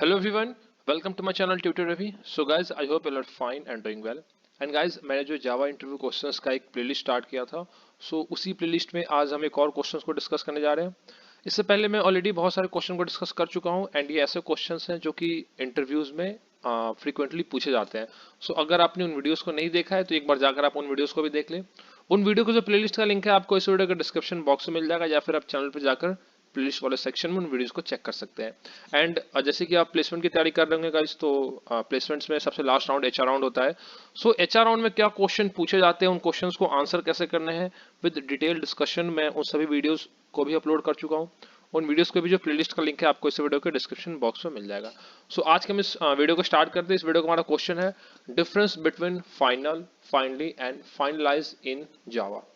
Hello everyone, welcome to my channel Tutor Ravi. So guys, I hope you are fine and doing well. And guys, मैंने जो जावा interview questions का एक playlist start किया था, उसी playlist में आज हम एक और क्वेश्चंस को डिस्कस करने जा रहे हैं। इससे पहले मैं ऑलरेडी बहुत सारे क्वेश्चन को डिस्कस कर चुका हूं एंड ये ऐसे क्वेश्चंस हैं जो कि इंटरव्यूज में फ्रीक्वेंटली पूछे जाते हैं। अगर आपने उन वीडियोस को नहीं देखा है तो एक बार जाकर आप उन वीडियोस को भी देख लें। उन वीडियो को जो प्लेलिस्ट का लिंक है आपको इस वीडियो के डिस्क्रिप्शन बॉक्स में मिल जाएगा या फिर आप चैनल पर जाकर प्लेलिस्ट वाले सेक्शन में उन वीडियोस को चेक कर सकते हैं। एंड जैसे कि आप प्लेसमेंट की तैयारी कर रहे होंगे गाइस, तो प्लेसमेंट्स में सबसे लास्ट राउंड एचआर राउंड होता है। एचआर राउंड में क्या क्वेश्चन पूछे जाते हैं, उन क्वेश्चंस को आंसर कैसे करने हैं विद डिटेल डिस्कशन, मैं उन सभी वीडियोस को भी अपलोड कर चुका हूँ। उन वीडियोस के भी जो प्लेलिस्ट का लिंक है आपको इस वीडियो के डिस्क्रिप्शन बॉक्स में मिल जाएगा। आज के हम इस वीडियो को स्टार्ट करते हैं। इस वीडियो का हमारा क्वेश्चन है difference between final, finally and finalize in Java.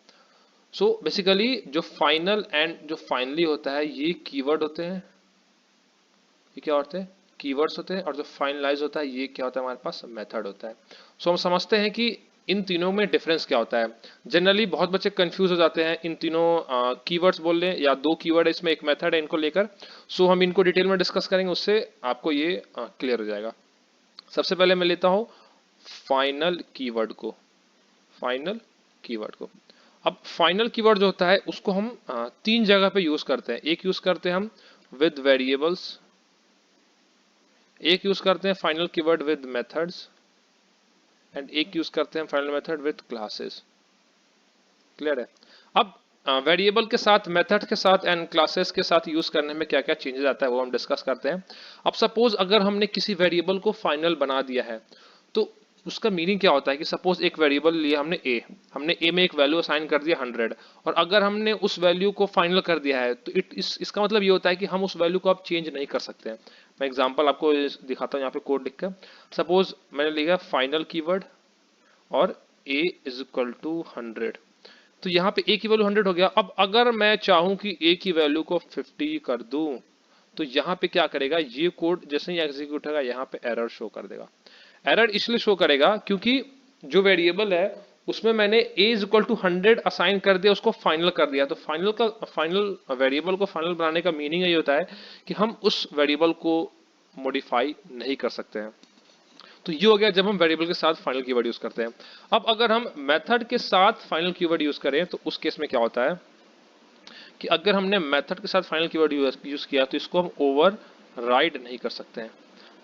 Basically जो फाइनल एंड जो फाइनली होता है ये कीवर्ड होते हैं, ये क्या होते हैं, कीवर्ड्स होते हैं। और जो फाइनलाइज होता है ये क्या होता है, हमारे पास मेथड होता है। हम समझते हैं कि इन तीनों में डिफरेंस क्या होता है। जनरली बहुत बच्चे कंफ्यूज हो जाते हैं इन तीनों कीवर्ड्स बोल रहे हैं या दो कीवर्ड है, इसमें एक मेथड है, इनको लेकर। हम इनको डिटेल में डिस्कस करेंगे, उससे आपको ये क्लियर हो जाएगा। सबसे पहले मैं लेता हूं फाइनल कीवर्ड को। फाइनल कीवर्ड को अब फाइनल कीवर्ड जो होता है उसको हम तीन जगह पे यूज करते हैं। एक यूज करते हैं हम विद वेरिएबल्स, एक यूज करते हैं final keyword with methods, and एक यूज करते हैं final method with classes. Clear है। अब वेरिएबल के साथ, मेथड के साथ एंड क्लासेस के साथ यूज करने में क्या क्या चेंजेस आता है वो हम डिस्कस करते हैं। अब सपोज अगर हमने किसी वेरिएबल को फाइनल बना दिया है तो उसका मीनिंग क्या होता है कि सपोज एक वेरिएबल लिया हमने ए, हमने ए में एक वैल्यू असाइन कर दिया 100, और अगर हमने उस वैल्यू को फाइनल कर दिया है तो इसका मतलब ये होता है कि हम उस वैल्यू को अब चेंज नहीं कर सकते हैं। मैं एग्जांपल आपको दिखाता हूँ यहाँ पे कोड लिखकर। सपोज मैंने लिखा फाइनल कीवर्ड और a इज इक्वल टू 100, तो यहाँ पे a की वैल्यू 100 हो गया। अब अगर मैं चाहूं कि a की वैल्यू को 50 कर दूं तो यहाँ पे क्या करेगा, ये कोड जैसे ही एग्जीक्यूट होगा यहाँ पे एरर शो कर देगा। एरर इसलिए शो करेगा क्योंकि जो वेरिएबल है उसमें मैंने a is equal to 100 assign कर दिया, उसको फाइनल कर दिया। तो फाइनल वेरिएबल को फाइनल बनाने का मीनिंग ये होता है कि हम उस वेरिएबल को मॉडिफाई नहीं कर सकते हैं। तो ये हो गया जब हम वेरिएबल के साथ फाइनल कीवर्ड यूज करते हैं। अब अगर हम मेथड के साथ फाइनल कीवर्ड यूज करें तो उस केस में क्या होता है कि अगर हमने मेथड के साथ फाइनल कीवर्ड यूज किया तो इसको हम ओवर राइड नहीं कर सकते हैं।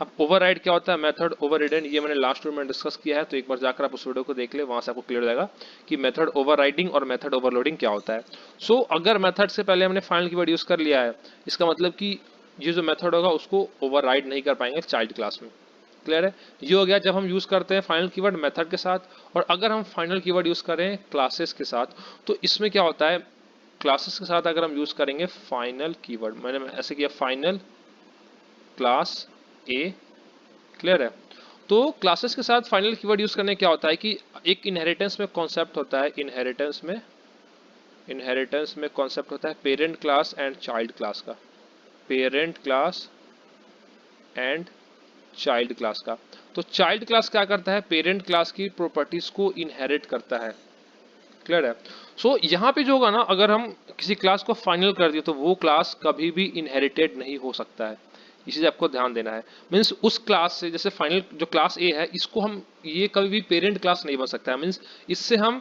अब ओवरराइड क्या होता है, मेथड ओवरराइडिंग, ये मैंने लास्ट वीडियो में डिस्कस किया है, तो एक बार जाकर आप उस वीडियो को देख ले, वहां से आपको क्लियर हो जाएगा कि मेथड ओवरराइडिंग और मेथड ओवरलोडिंग क्या होता है। अगर मेथड से पहले हमने फाइनल कीवर्ड यूज कर लिया है, इसका मतलब कि ये जो मेथड होगा उसको ओवरराइड नहीं कर पाएंगे चाइल्ड क्लास में। क्लियर है। ये हो गया जब हम यूज करते हैं फाइनल कीवर्ड मेथड के साथ। और अगर हम फाइनल कीवर्ड यूज करें क्लासेस के साथ तो इसमें क्या होता है, क्लासेस के साथ अगर हम यूज करेंगे फाइनल कीवर्ड, मैंने ऐसे किया फाइनल क्लास ए। क्लियर है। तो क्लासेस के साथ फाइनल कीवर्ड यूज करने क्या होता है कि एक इनहेरिटेंस में कॉन्सेप्ट होता है, इनहेरिटेंस में कॉन्सेप्ट होता है parent class and child class का, parent class and child class का। तो चाइल्ड क्लास क्या करता है, पेरेंट क्लास की प्रॉपर्टीज को इनहेरिट करता है। क्लियर है। यहाँ पे जो होगा ना, अगर हम किसी क्लास को फाइनल कर दिए तो वो क्लास कभी भी इनहेरिटेड नहीं हो सकता है। इस चीज आपको ध्यान देना है। मीन्स उस क्लास से, जैसे फाइनल जो क्लास ए है, इसको हम, ये कभी भी पेरेंट क्लास नहीं बन सकता है। मीन्स इससे हम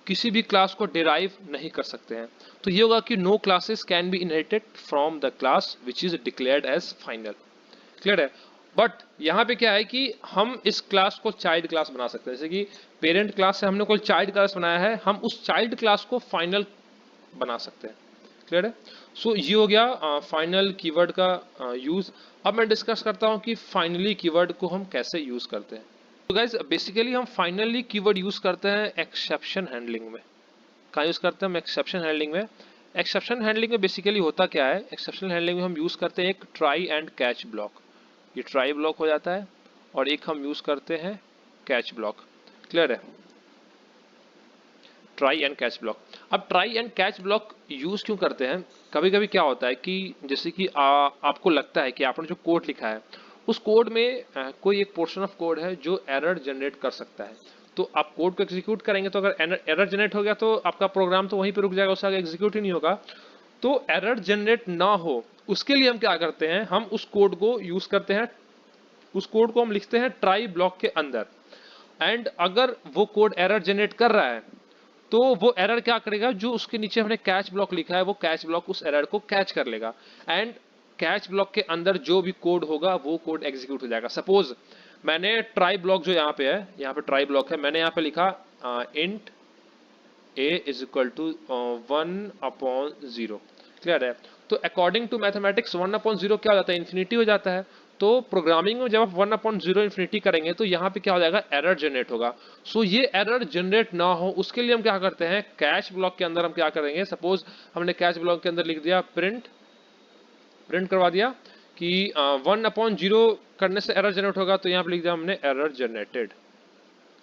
किसी भी क्लास को डिराइव नहीं कर सकते हैं। तो ये होगा कि no classes can be inherited from the class which is declared as final. Clear है। बट यहाँ पे क्या है कि हम इस क्लास को चाइल्ड क्लास बना सकते हैं। जैसे कि पेरेंट क्लास से हमने कोई चाइल्ड क्लास बनाया है, हम उस चाइल्ड क्लास को फाइनल बना सकते हैं। क्लियर है। ये हो गया फाइनल कीवर्ड का यूज। अब मैं डिस्कस करता हूँ कि फाइनली कीवर्ड को हम कैसे यूज करते हैं। तो गाइज बेसिकली हम फाइनली कीवर्ड यूज करते हैं एक्सेप्शन हैंडलिंग में। कहाँ यूज करते हैं हम, एक्सेप्शन हैंडलिंग में। एक्सेप्शन हैंडलिंग में बेसिकली होता क्या है, एक्सेप्शन हैंडलिंग में हम यूज करते हैं एक ट्राई एंड कैच ब्लॉक। ये ट्राई ब्लॉक हो जाता है और एक हम यूज करते हैं कैच ब्लॉक। क्लियर है। Try and catch block. अब try and catch block use क्यों करते हैं, कभी कभी क्या होता है कि जैसे कि आपको लगता है कि आपने जो कोड लिखा है उस कोड में कोई एक पोर्शन ऑफ कोड है जो एरर जनरेट कर सकता है। तो आप कोड को एग्जीक्यूट करेंगे तो अगर एरर जनरेट हो गया तो आपका प्रोग्राम तो वहीं पे रुक जाएगा, उससे आगे एग्जीक्यूट ही नहीं होगा। तो एरर जनरेट ना हो उसके लिए हम क्या करते हैं, हम उस कोड को यूज करते हैं उस कोड को हम लिखते हैं ट्राई ब्लॉक के अंदर। एंड अगर वो कोड एरर जनरेट कर रहा है तो वो एरर क्या करेगा, जो उसके नीचे हमने कैच ब्लॉक लिखा है वो कैच ब्लॉक उस एरर को कैच कर लेगा एंड कैच ब्लॉक के अंदर जो भी कोड होगा वो कोड एग्जीक्यूट हो जाएगा। सपोज मैंने ट्राई ब्लॉक जो यहाँ पे है, यहाँ पे ट्राई ब्लॉक है, मैंने यहाँ पे लिखा int a is equal to 1/0। Clear है? तो अकॉर्डिंग टू मैथमेटिक्स 1/0 क्या हो जाता है, इन्फिनिटी हो जाता है। तो प्रोग्रामिंग में जब आप 1/0 इन्फिनिटी करेंगे तो यहाँ पे क्या हो जाएगा, एरर जनरेट होगा। सो ये एरर जनरेट ना हो उसके लिए हम क्या करते हैं, कैच ब्लॉक के अंदर हम क्या करेंगे, सपोज हमने कैच ब्लॉक के अंदर लिख दिया प्रिंट करवा दिया कि 1/0 करने से एरर जनरेट होगा, तो यहाँ पे लिख दिया हमने एरर जनरेटेड।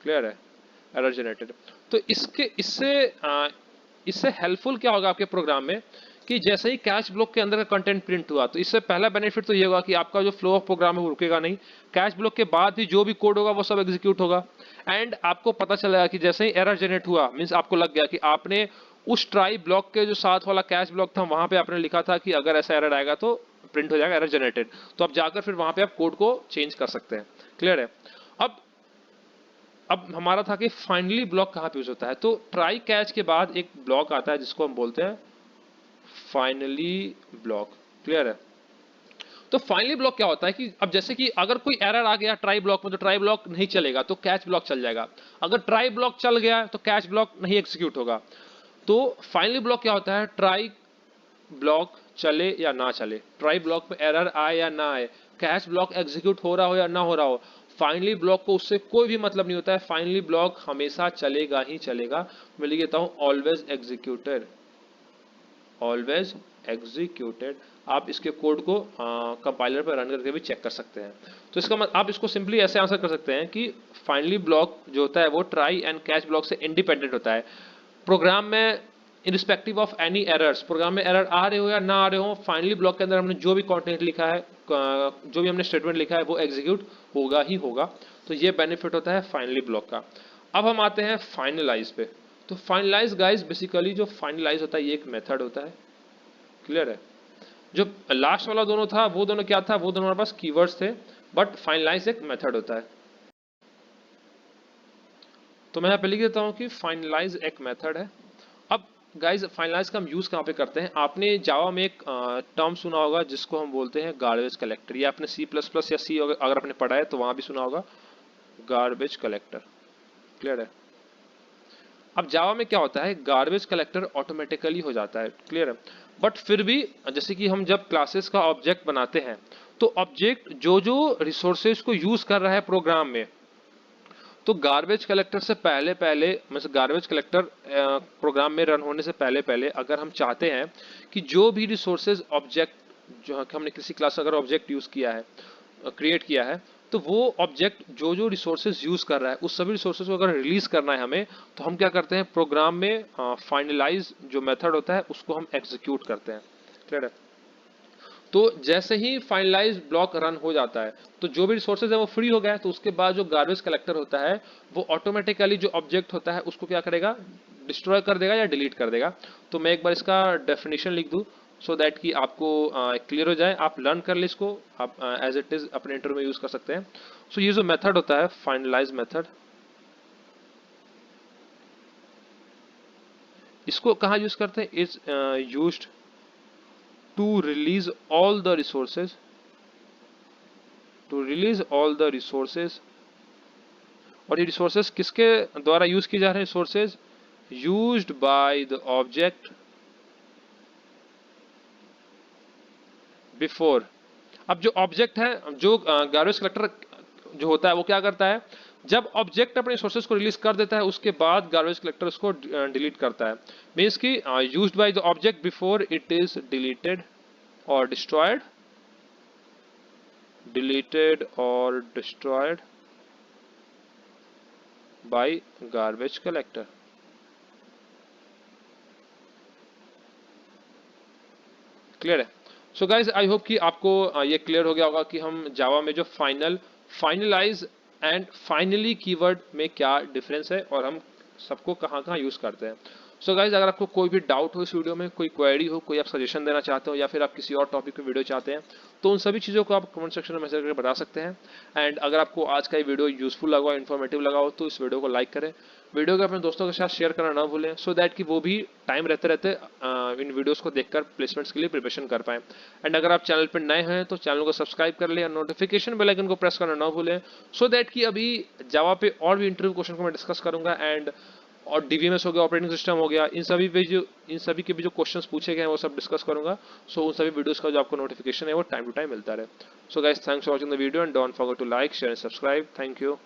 क्लियर है? Error generated. तो इससे हेल्पफुल क्या होगा आपके प्रोग्राम में कि जैसे ही कैच ब्लॉक के अंदर का कंटेंट प्रिंट हुआ तो इससे पहला बेनिफिट तो ये होगा कि आपका जो फ्लो ऑफ प्रोग्राम है वो रुकेगा नहीं। कैच ब्लॉक के बाद ही जो भी कोड होगा वो सब एग्जीक्यूट होगा एंड आपको पता चलेगा कि जैसे ही एरर जनरेट हुआ मींस आपको लग गया कि आपने उस ट्राई ब्लॉक के जो साथ वाला कैच ब्लॉक था वहां पे आपने लिखा था कि अगर ऐसा एरर आएगा तो प्रिंट हो जाएगा एरर जनरेटेड। तो आप जाकर फिर वहां पे आप कोड को चेंज कर सकते हैं। क्लियर है? अब हमारा था कि फाइनली ब्लॉक कहाँ पे यूज होता है, तो ट्राई कैच के बाद एक ब्लॉक आता है जिसको हम बोलते हैं फाइनली ब्लॉक। क्लियर है? तो फाइनली ब्लॉक क्या होता है कि अब जैसे कि अगर कोई एरर आ गया ट्राई ब्लॉक में तो ट्राई ब्लॉक नहीं चलेगा तो कैच ब्लॉक चल जाएगा। अगर ट्राई ब्लॉक चल गया तो कैच ब्लॉक नहीं एग्जीक्यूट होगा। तो फाइनली ब्लॉक क्या होता है, ट्राई ब्लॉक चले या ना चले, ट्राई ब्लॉक में एरर आए या ना आए, कैच ब्लॉक एग्जीक्यूट हो रहा हो या ना हो रहा हो, फाइनली ब्लॉक को उससे कोई भी मतलब नहीं होता है। फाइनली ब्लॉक हमेशा चलेगा ही चलेगा। मैं लिख देता हूं ऑलवेज एग्जीक्यूटेड, ऑलवेज एग्जीक्यूटेड। आप इसके कोड को कंपाइलर पर रन करके भी चेक कर सकते हैं। तो इसका मतलब आप इसको सिंपली ऐसे आंसर कर सकते हैं कि फाइनली ब्लॉक जो होता है वो ट्राई एंड कैच ब्लॉक से इंडिपेंडेंट होता है। प्रोग्राम में irrespective of any errors, program में एरर आ रहे हो या ना आ रहे हो, फाइनली ब्लॉक के अंदर हमने जो भी कंटेंट लिखा है, जो भी हमने स्टेटमेंट लिखा है वो एग्जीक्यूट होगा ही होगा। तो ये बेनिफिट होता है फाइनली ब्लॉक का। अब हम आते हैं फाइनलाइज पे। तो फाइनलाइज गाइस बेसिकली जो फाइनलाइज होता है ये एक मेथड होता है। क्लियर है? जो लास्ट वाला दोनों था वो दोनों क्या था, वो दोनों हमारे पास कीवर्ड्स थे, बट फाइनलाइज एक मेथड होता है। तो मैं यहाँ पे लिख देता हूँ कि फाइनलाइज एक मेथड है। अब गाइज फाइनलाइज का हम यूज कहाँ पे करते हैं, आपने जावा में एक टर्म सुना होगा जिसको हम बोलते हैं गार्बेज कलेक्टर, या आपने C++ या सी अगर आपने पढ़ा है तो वहां भी सुना होगा गार्बेज कलेक्टर। क्लियर है? अब जावा में क्या होता है, गार्बेज कलेक्टर ऑटोमेटिकली हो जाता है। क्लियर है? बट फिर भी जैसे कि हम जब क्लासेस का ऑब्जेक्ट बनाते हैं तो ऑब्जेक्ट जो जो रिसोर्सेज को यूज कर रहा है प्रोग्राम में, तो गार्बेज कलेक्टर से पहले पहले मतलब गार्बेज कलेक्टर प्रोग्राम में रन होने से पहले पहले अगर हम चाहते हैं कि जो भी रिसोर्सेज ऑब्जेक्ट जो हमने किसी क्लास अगर ऑब्जेक्ट यूज किया है, क्रिएट किया है, तो वो ऑब्जेक्ट जो जो रिसोर्सेज यूज कर रहा है उस सभी रिसोर्सेज को अगर रिलीज करना है हमें, तो हम क्या करते हैं, प्रोग्राम में फाइनलाइज जो मेथड होता है उसको हम एग्जीक्यूट करते हैं। क्लियर है? तो जैसे ही फाइनलाइज ब्लॉक रन हो जाता है तो जो भी रिसोर्सेज है वो फ्री हो गया, तो उसके बाद जो गार्बेज कलेक्टर होता है वो ऑटोमेटिकली जो ऑब्जेक्ट होता है उसको क्या करेगा, डिस्ट्रॉय कर देगा या डिलीट कर देगा। तो मैं एक बार इसका डेफिनेशन लिख दूं सो दैट कि आपको क्लियर हो जाए, आप लर्न कर ले इसको, आप एज इट इज अपने इंटरव्यू में यूज कर सकते हैं। सो ये जो मेथड होता है फाइनलाइज मेथड, इसको कहाँ यूज करते हैं, is used to release all the resources, to release all the resources. और ये रिसोर्सेज किसके द्वारा यूज किए जा रहे हैं, resources used by the object before. अब जो ऑब्जेक्ट है, जो गार्बेज कलेक्टर जो होता है वो क्या करता है, जब ऑब्जेक्ट अपने रिसोर्सेज को रिलीज कर देता है उसके बाद गार्बेज कलेक्टर उसको डिलीट करता है। मीन्स की used by the object before it is deleted और डिस्ट्रॉयड, डिलीटेड और destroyed by garbage collector. Clear है? सो गाइज आई होप कि आपको ये क्लियर हो गया होगा कि हम जावा में जो फाइनलाइज एंड फाइनली कीवर्ड में क्या डिफरेंस है और हम सबको कहाँ कहाँ यूज करते हैं। सो गाइज, अगर आपको कोई भी डाउट हो इस वीडियो में, कोई क्वेरी हो, कोई आप सजेशन देना चाहते हो, या फिर आप किसी और टॉपिक पे वीडियो चाहते हैं, तो उन सभी चीज़ों को आप कमेंट सेक्शन में मैसेज करके बता सकते हैं। एंड अगर आपको आज का ये वीडियो यूजफुल लगा, इन्फॉर्मेटिव लगा हो, तो इस वीडियो को लाइक करें, वीडियो को अपने दोस्तों के साथ शेयर करना ना भूलें, सो दैट कि वो भी टाइम रहते रहते इन वीडियोस को देखकर प्लेसमेंट्स के लिए प्रिपरेशन कर पाएं। एंड अगर आप चैनल पर नए हैं तो चैनल को सब्सक्राइब कर लें और नोटिफिकेशन बेल आइकन को प्रेस करना ना भूलें, सो दैट कि अभी जावा पे और भी इंटरव्यू क्वेश्चन को मैं डिस्कस करूंगा। एंड और डीबीएमएस हो गया, ऑपरेटिंग सिस्टम हो गया, इन सभी के भी जो क्वेश्चंस पूछे गए हैं वो सब डिस्कस करूंगा। सो उन सभी वीडियोस का जो आपको नोटिफिकेशन है वो टाइम टू टाइम मिलता रहे। So guys, thanks for watching the video and don't forget to like, share and subscribe. Thank you.